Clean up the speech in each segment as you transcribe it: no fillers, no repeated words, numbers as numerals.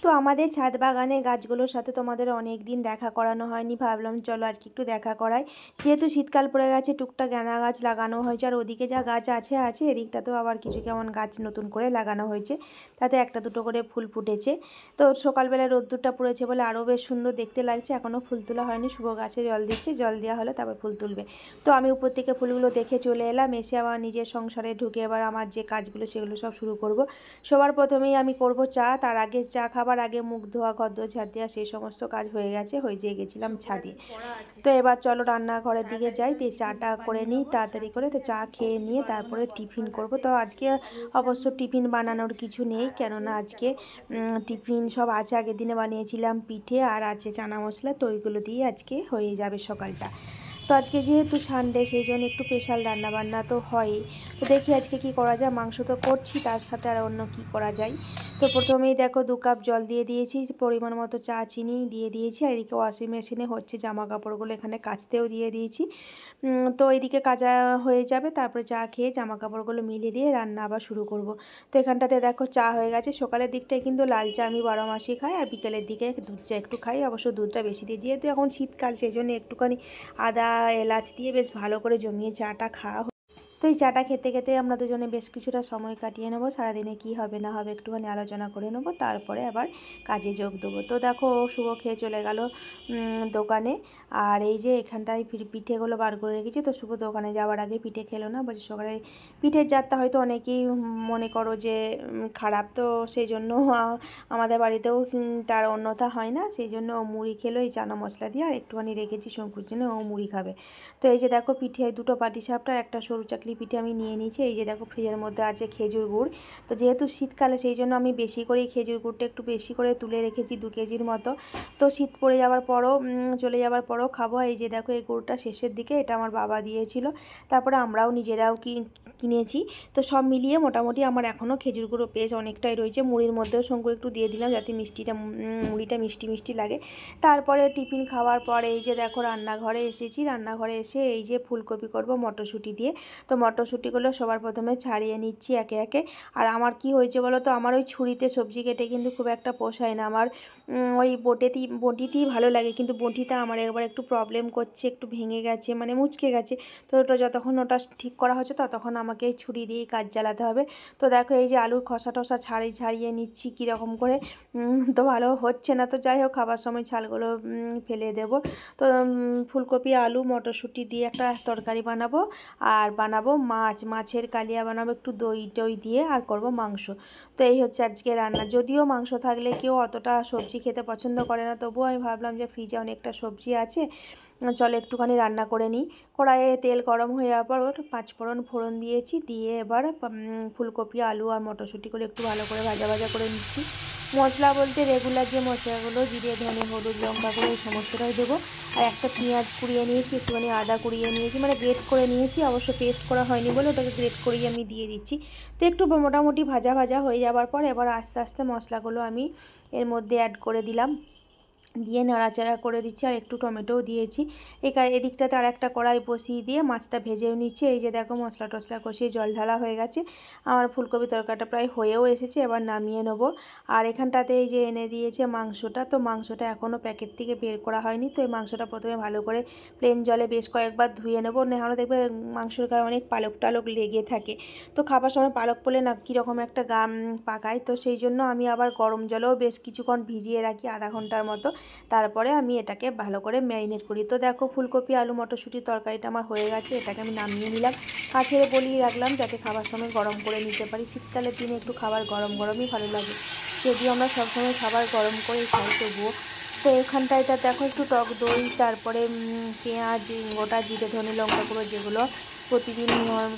তো আমাদের ছাদ বাগানে গাছগুলোর সাথে তোমাদের অনেক দিন দেখা করানো হয়নি, ভাবলাম চলো আজকে একটু দেখা করাই। যেহেতু শীতকাল পড়ে গেছে, টুকটাক গাঁদা গাছ লাগানো হয়েছে, আর ওদিকে যা গাছ আছে এদিকটাতেও আবার কিছু কেমন গাছ নতুন করে লাগানো হয়েছে, তাতে একটা দুটো করে ফুল ফুটেছে। তো সকালবেলা রোদ্দুরটা পড়েছে বলে আরও বেশ সুন্দর দেখতে লাগছে। এখনও ফুল তোলা হয়নি, শুভ গাছে জল দিচ্ছে, জল দেওয়া হলে তারপর ফুল তুলবে। তো আমি উপর থেকে ফুলগুলো দেখে চলে এলাম, এসে আবার নিজের সংসারে ঢুকে এবার আমার যে কাজগুলো সেগুলো সব শুরু করব। সবার প্রথমেই আমি করব চা, তার আগে চা খাবার আগে মুখ ধোয়া, ঘর দোর ঝাড় দেওয়া, সেই সমস্ত কাজ হয়ে গেছে, হয়ে যেয়ে গেছিলাম ছাদে। তো এবার চলো রান্নাঘরের দিকে যাই, দিয়ে চাটা করে নিই তাড়াতাড়ি করে। তো চা খেয়ে নিয়ে তারপরে টিফিন করব। তো আজকে অবশ্য টিফিন বানানোর কিছু নেই, কেননা আজকে টিফিন সব আছে, আগের দিনে বানিয়েছিলাম পিঠে আর আছে চানা মশলা, তো ওইগুলো দিয়ে আজকে হয়ে যাবে সকালটা। তো আজকে যেহেতু সানডে, সেই জন্য একটু স্পেশাল রান্নাবান্না তো হয়ই। তো দেখি আজকে কি করা যায়, মাংস তো করছি, তার সাথে আর অন্য কি করা যায়। তো প্রথমেই দেখো 2 কাপ জল দিয়ে দিয়েছি, পরিমাণ মতো চা চিনি দিয়ে দিয়েছি, আর এদিকে ওয়াশিং মেশিনে হচ্ছে জামা কাপড়গুলো, এখানে কাচতেও দিয়ে দিয়েছি। তো এইদিকে কাচা হয়ে যাবে, তারপরে চা খেয়ে জামা কাপড়গুলো মিলিয়ে দিয়ে রান্না আবার শুরু করব। তো এখানটাতে দেখো চা হয়ে গেছে। সকালের দিকটায় কিন্তু লাল চা আমি 12 মাসই খাই, আর বিকেলের দিকে দুধ চা একটু খাই, অবশ্য দুধটা বেশি দিয়ে, যেহেতু এখন শীতকাল সেই জন্য একটুখানি আদা এলাচ দিয়ে বেশ ভালো করে জমিয়ে চাটা খাওয়া। তো এই চাটা খেতে খেতে আমরা দুজনে বেশ কিছুটা সময় কাটিয়ে নেবো, সারাদিনে কি হবে না হবে একটুখানি আলোচনা করে নেবো, তারপরে আবার কাজে যোগ দেবো। তো দেখো শুভ খেয়ে চলে গেল দোকানে, আর এই যে এখানটায় পিঠেগুলো বার করে রেখেছি। তো শুভ দোকানে যাওয়ার আগে পিঠে খেলো না, বলছি সকালে পিঠের জাতটা হয়তো অনেকেই মনে করো যে খারাপ, তো সেই জন্য আমাদের বাড়িতেও তার অন্যথা হয় না, সেই জন্য ও মুড়ি খেলো এই চানা মশলা দিয়ে, আর একটুখানি রেখেছি শঙ্কুর জন্য, ও মুড়ি খাবে। তো এই যে দেখো পিঠে 2টো পাটিসাপটা, একটা সরু চাকলি পিঠে আমি নিয়ে নিয়েছি। এই যে দেখো ফ্রিজের মধ্যে আছে খেজুর গুড়, তো যেহেতু শীতকালে সেই জন্য আমি বেশি করেই খেজুর গুড়টা একটু বেশি করে তুলে রেখেছি, 2 কেজির মতো। তো শীত পড়ে যাওয়ার পরও চলে যাওয়ার পরও খাবো। এই যে দেখো এই গুড়টা শেষের দিকে, এটা আমার বাবা দিয়েছিল, তারপরে আমরাও নিজেরাও কিনেছি। তো সব মিলিয়ে মোটামুটি আমার এখনও খেজুর গুঁড়ো বেশ অনেকটাই রয়েছে। মুড়ির মধ্যেও শঙ্কর একটু দিয়ে দিলাম, যাতে মুড়িটা মিষ্টি মিষ্টি লাগে। তারপরে টিফিন খাওয়ার পরে এই যে দেখো রান্নাঘরে এসেছি, রান্নাঘরে এসে এই যে ফুলকপি করব মটরশুঁটি দিয়ে। তো মটরশুঁটিগুলো সবার প্রথমে ছাড়িয়ে নিচ্ছি একে একে। আর আমার কি হয়েছে বলো তো, আমার ওই ছুরিতে সবজি কেটে কিন্তু খুব একটা পোষায় না, আমার ওই বটিতেই ভালো লাগে, কিন্তু বটিটা আমার একবার একটু প্রবলেম করছে, একটু ভেঙে গেছে, মানে মুচকে গেছে। তো ওটা যতক্ষণ ওটা ঠিক করা হচ্ছে ততক্ষণ আমাকে এই ছুরি দিয়েই কাজ চালাতে হবে। তো দেখো এই যে আলুর খোসা টোসা ছাড়িয়ে নিচ্ছি কীরকম করে, তো ভালো হচ্ছে না। তো যাই হোক খাবার সময় ছালগুলো ফেলে দেব। তো ফুলকপি আলু মটরশুঁটি দিয়ে একটা তরকারি বানাবো, আর বানাবো মাছের কালিয়া বানাবো একটু দই টই দিয়ে, আর করব মাংস। তো এই হচ্ছে আজকে রান্না। যদিও মাংস থাকলে কেউ অতটা সবজি খেতে পছন্দ করে না, তবুও আমি ভাবলাম যে ফ্রিজে অনেকটা সবজি আছে, চলো একটুখানি রান্না করে নিই। কড়াইয়ে তেল গরম হয়ে যাওয়ার পর 5 ফোড়ন দিয়েছি, দিয়ে এবার ফুলকপি আলু আর মটরশুঁটিগুলো একটু ভালো করে ভাজা করে নিচ্ছি। মশলা বলতে রেগুলার যে মশলাগুলো, জিরে ধনে হলুদ লঙ্কা করে এই সমস্তটাই দেবো। আর একটা পেঁয়াজ কুড়িয়ে নিয়েছি, একটুখানি আদা কুড়িয়ে নিয়েছি, মানে গ্রেট করে নিয়েছি, অবশ্য পেস্ট করা হয়নি বলে ওটাকে গ্রেট করেই আমি দিয়ে দিচ্ছি। তো একটু মোটামুটি ভাজা হয়ে যাওয়ার পর এবার আস্তে আস্তে মশলাগুলো আমি এর মধ্যে অ্যাড করে দিলাম, দিয়ে নাড়াচাড়া করে দিচ্ছি, আর একটু টমেটোও দিয়েছি। এদিকটাতে আর একটা কড়াই বসিয়ে দিয়ে মাছটা ভেজেও নিচ্ছি। এই যে দেখো মশলা টশলা কষিয়ে জল ঢালা হয়ে গেছে, আমার ফুলকপি তরকারিটা প্রায় হয়েও এসেছে, এবার নামিয়ে নেবো। আর এখানটাতে এই যে এনে দিয়েছে মাংসটা, তো মাংসটা এখনও প্যাকেট থেকে বের করা হয়নি। তো এই মাংসটা প্রথমে ভালো করে প্লেন জলে বেশ কয়েকবার ধুয়ে নেবো, নাহলে দেখবে মাংসের গায়ে অনেক পালক টালক লেগে থাকে। তো খাবার সময় পালক পড়লে না কীরকম একটা গাম পাকায়, তো সেই জন্য আমি আবার গরম জলেও বেশ কিছুক্ষণ ভিজিয়ে রাখি, আধা ঘন্টার মতো, তারপরে আমি এটাকে ভালো করে ম্যারিনেট করি। তো দেখো ফুলকপি আলু মটরশুঁটির তরকারিটা আমার হয়ে গেছে, এটাকে আমি নামিয়ে নিলাম, কাছে বলিয়ে রাখলাম যাতে খাবার সময় গরম করে নিতে পারি। শীতকালের দিনে একটু খাবার গরমই ভালো লাগে, যদিও আমরা সবসময় খাবার গরম করেই খাই তবুও। তো এখানটায় দেখো একটু টক দই, তারপরে পেঁয়াজ, গোটা জিরে ধনে লঙ্কা গুঁড়ো, যেগুলো প্রতিদিন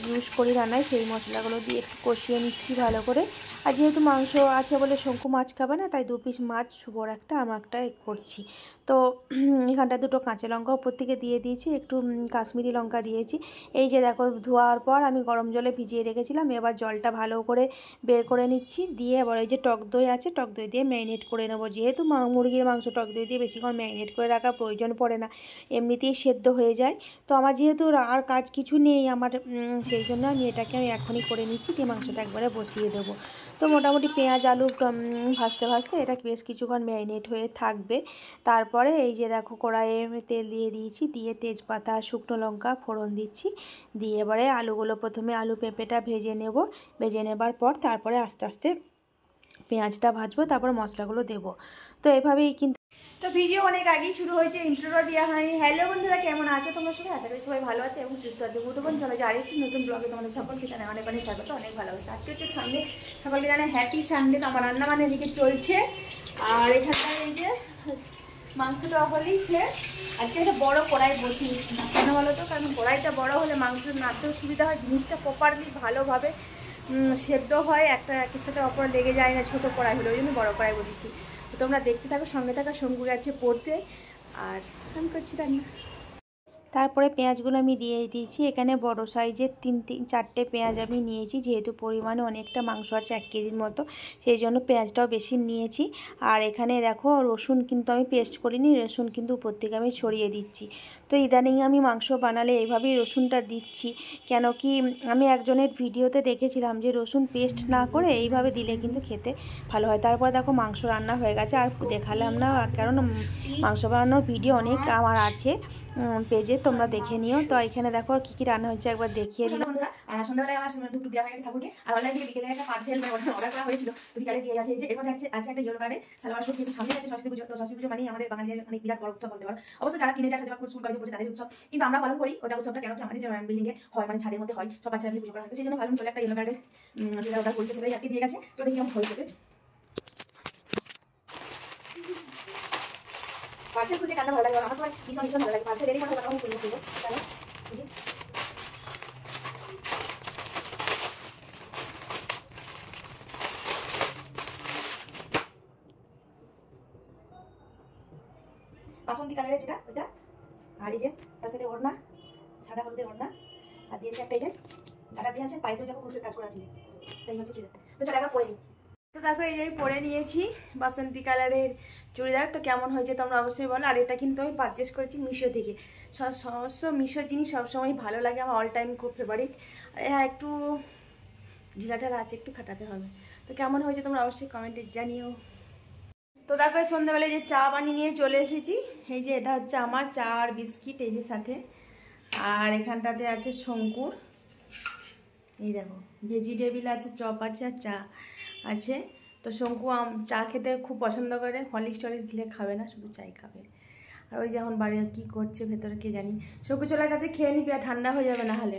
ইউজ করি রান্নায়, সেই মশলাগুলো দিয়ে একটু কষিয়ে নিচ্ছি ভালো করে। আর যেহেতু মাংস আছে বলে শঙ্কু মাছ খাবে না, তাই 2 পিস মাছ শুভর একটা আমার একটা করছি। তো এখানটা 2টো কাঁচা লঙ্কা উপর থেকে দিয়ে দিয়েছি, একটু কাশ্মীরি লঙ্কা দিয়েছি। এই যে দেখো ধোয়ার পর আমি গরম জলে ভিজিয়ে রেখেছিলাম, এবার জলটা ভালো করে বের করে নিচ্ছি, দিয়ে এবার এই যে টক দই আছে, টক দই দিয়ে ম্যারিনেট করে নেবো। যেহেতু মুরগির মাংস টক দই দিয়ে বেশিক্ষণ ম্যারিনেট করে রাখার প্রয়োজন পড়ে না, এমনিতেই সেদ্ধ হয়ে যায়। তো আমার যেহেতু আর কাজ কিছু নেই আমার, সেই জন্য আমি এটাকে এখনই করে নিচ্ছি, দিয়ে মাংসটা একবারে বসিয়ে দেবো। তো মোটামুটি পেঁয়াজ আলু ভাজতে ভাজতে এটা বেশ কিছুক্ষণ ম্যারিনেট হয়ে থাকবে। তারপরে এই যে দেখো কড়াইয়ে তেল দিয়ে দিয়েছি, দিয়ে তেজপাতা শুকনো লঙ্কা ফোড়ন দিচ্ছি, দিয়ে এবারে আলুগুলো প্রথমে আলু পেঁপেটা ভেজে নেব। ভেজে নেবার পর তারপরে আস্তে আস্তে পেঁয়াজটা ভাজবো, তারপর মশলাগুলো দেবো। তো এভাবেই কিন্তু তো ভিডিও অনেক আগেই শুরু হয়েছে, ইন্ট্রোটা দেওয়া হয়নি। হ্যালো বন্ধুরা, কেমন আছো তোমরা সবাই? আশা করি সবাই ভালো আছে এবং সুস্থ আছে। বুধবার চলে যায় আরেকটি নতুন ব্লগে তোমাদের সকলকে জানাই অনেক অনেক স্বাগত, অনেক ভালো হচ্ছে। আজকে হচ্ছে সানডে, সকলকে জানাই হ্যাপি সানডে। তো আমার রান্না মানে এদিকে চলছে, আর এখানটায় এই যে মাংসটা হলেই সে আজকে একটা বড় কড়াই বসিয়েছি। কেন বলো তো? কারণ কড়াইটা বড় হলে মাংস নাড়তেও সুবিধা হয়, জিনিসটা প্রপারলি ভালোভাবে সেদ্ধ হয়, একটা একের সাথে অপর লেগে যায় না। ছোটো কড়াই হলে ওই জন্য বড়ো কড়াই বসিয়েছি। তো তোমরা দেখতে থাকো, সঙ্গে থাকা। শঙ্কু গেছে পড়তে আর আমি করছি রান্না। তারপরে পেঁয়াজগুলো আমি দিয়ে দিয়েছি। এখানে বড় সাইজের চারটে পেঁয়াজ আমি নিয়েছি, যেহেতু পরিমাণে অনেকটা মাংস আছে 1 কেজির মতো, সেই জন্য পেঁয়াজটাও বেশি নিয়েছি। আর এখানে দেখো রসুন কিন্তু আমি পেস্ট করিনি, রসুন কিন্তু উপর থেকে আমি ছড়িয়ে দিচ্ছি। তো ইদানিং আমি মাংস বানালে এইভাবেই রসুনটা দিচ্ছি, কেন কি আমি একজনের ভিডিওতে দেখেছিলাম যে রসুন পেস্ট না করে এইভাবে দিলে কিন্তু খেতে ভালো হয়। তারপর দেখো মাংস রান্না হয়ে গেছে, আর দেখালাম না কারণ মাংস বানানোর ভিডিও অনেক আমার আছে পেজে, তোমরা দেখে নিও। তো এখানে দেখো কি কি রান্না হচ্ছে একবার দেখিয়ে দিলাম। বন্ধুরা সন্ধ্যাবেলায় আমার দুটো দেওয়া হয়ে গেছে ঠাকুরকে, আর অনলাইন থেকে বিকেলে একটা পার্সেল অর্ডার করা হয়েছিল, তো বিকালে দিয়ে গেছে। এই যে এর মধ্যে আছে একটা ইয়েলো কার্ডে সালোয়ার স্যুট, যেহেতু সামনে আছে সরস্বতী পুজো। তো সরস্বতী পুজো মানে আমাদের বাঙালিদের অনেক বিরাট বড় উৎসব বলতে পারো। অবশ্য যারা টিনেজার আছে বা স্কুল কলেজে পড়ছে তাদের উৎসব, কিন্তু আমরা পালন করি ওটা উৎসবটা। কেন কি আমাদের যে বিল্ডিং এ হয়, মানে ছাদের মধ্যে হয়, সব বাচ্চারা মিলে পুজো করা হয়। তো সেই জন্য ভালো চলে একটা ইয়েলো কার্ডে যেটা অর্ডার করেছে সেটাই আজকে দিয়ে গেছে। তো দেখি কেমন হয়েছে। পার্সেল খুঁজে কান্না ভালো লাগে, আমার তো ভীষণ ভীষণ ভালো লাগে। পার্সেল রেডি করে তখন খুলে দেবো। বাসন্তী কালারের যেটা ওইটা, আর এই যে তার সাথে ওড়না, সাদা হলুদের ওড়না, আর দিয়েছে একটা এই যে কাটার দিয়ে আছে, পাইপে যখন পুরুষের কাজ করা আছে। তাই হচ্ছে চুড়িদার। তো চলো একবার পরে নিই। তো দেখো এই যে পরে নিয়েছি বাসন্তী কালারের চুড়িদার। তো কেমন হয়েছে তোমরা অবশ্যই বলো। আর এটা কিন্তু আমি পারচেস করেছি মিশো থেকে। সমস্ত মিশো জিনিস সবসময় ভালো লাগে, আমার অল টাইম খুব ফেভারিট। হ্যাঁ, একটু ঢিলাঢালা আছে, একটু খাটাতে হবে। তো কেমন হয়েছে তোমরা অবশ্যই কমেন্টে জানিও। তো দেখো সন্ধ্যাবেলায় যে চা বানিয়ে নিয়ে চলে এসেছি। এই যে এটা হচ্ছে আমার চা আর বিস্কিট, এই যে সাথে। আর এখানটাতে আছে শঙ্কুর, এই দেখো ভেজিটেবিল আছে, চপ আছে আর চা আছে। তো শঙ্কু চা খেতে খুব পছন্দ করে, হরলিক্স টলিক্স দিলে খাবে না, শুধু চাই খাবে। আর ওই যে এখন বাড়ি কী করছে ভেতরে কে জানি। শঙ্কু চলে তাতে খেয়ে নিবি, আর ঠান্ডা হয়ে যাবে না হলে।